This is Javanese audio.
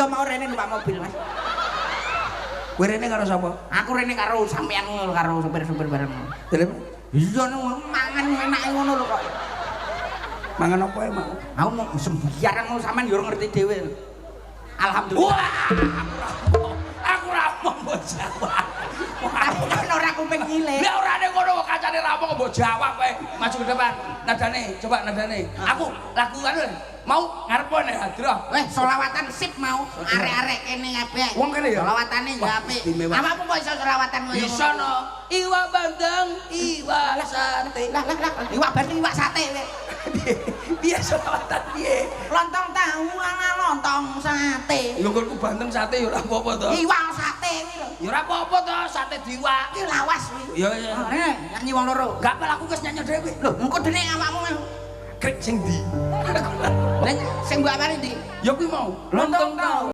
Iya mau rene numpak mobil, Mas. Kowe rene karo sapa? Aku rene karo sampean karo supir-supir bareng. Dalem Iya mangan enake ngono lho kok. mangan apa ya mau? Aku mau sembiaran mau sampean yo ngerti dhewe. Alhamdulillah. Aku ra mau mbok jawab. Kan ora kuping nyilih. Lah ora nek ngono kok kancane ra mau mbok jawab kowe. Maju ke depan. Nadane, coba nadane. Aku lagu kan mau ngarepone hadroh. Weh, selawatan sip mau. Arek-arek kene kabeh. Wong kene ya? Selawatane ya apik. Awakmu kok iso selawatan ngono? Bisa no. Iwa bandeng, iwa sate. Lah, iwak bandeng iwak sate kowe. Piye selawatan piye? Lontong tahu ana lontong sate. Lho kok bandeng sate ya ora apa-apa to. Iwak sate kuwi lho. Ya ora apa-apa to, sate diwak. Iki lawas kuwi. Ya ya. Nyanyi wong loro. Gak apa aku wis nyanyi dhewe. Lho, engko dene awakmu. Krek sing ndi? Lah sing mbok apani ndi? Ya kuwi mau. Lontong tahu.